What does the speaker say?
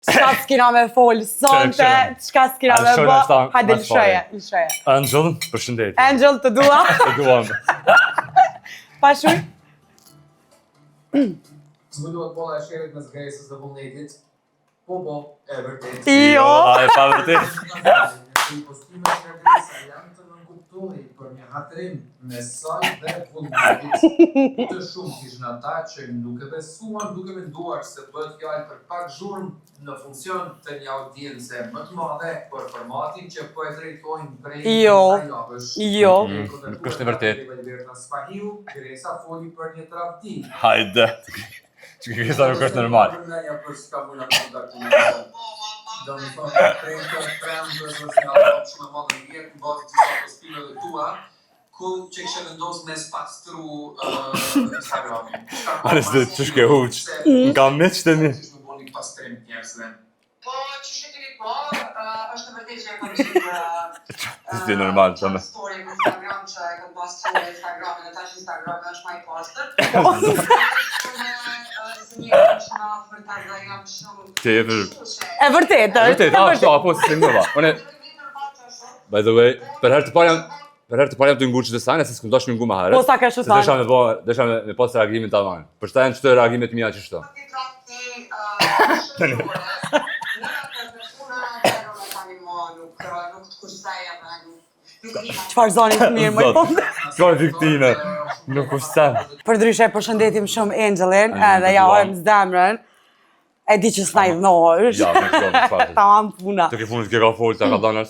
Çka s'kina me fol, sonte, çka s'kina me bë. Hajde lëshoje. Angel, përshëndetje. Angel, të dua. Të duam. Pashuj. Zbuluat bolla e shterit mes Gresës dhe Vullnetit. Po, e vërtet. Jo. E pa vërtet. Postimet nga Gresa janë të nënkuptuar për një hatrim me saj dhe Vullnetit. Të shumë ishin ata që duke besuar, duke menduar se bëhet fjalë për pak zhurmë në funksion të një audience më të madhe për formatin që po e drejtojnë prej Jo. Nuk është e vërtet. Gresa foli për një tradhti. Hajde. Që Gresa nuk është normal. Do më thonë, trejnë të trendës është nga alë shumë më madhe vjetë, në bazë të sa postimeve tua, ku që kështë vendosë me spastru Instagramin. Ares dhe që shke huq. Nga me që të një. Që shme bo një pastrim njerëzve. Po, që shqetiri po, është të vërtet që e kam qikë Si normal, të me. story në Instagram që e kam pastru në Instagramin, e tash Instagramin është ma i postër. Se një kam shumë afërtar dhe jam shumë... Tjetër. E vërtet, është. Vërtet, ashtu, apo si të ngëva. By the way, për herë të parë jam të ngur që të sajnë, se s'kum dosh me ngu ma herët. Po sa ka shu Se desha me pas reagimin të avanë. Për shta janë qëtë reagimet mija që shto. Çfarë zoni të mirë, më i po. Skor viktime, nuk kushtem. Përdryshe përshëndetim shumë Angelin, edhe ja ojmë zdemrën. E di që s'na i dhnohësh. Ja, me shkoj, Tamam puna. Të ke funit ke ka folë, të ka danës.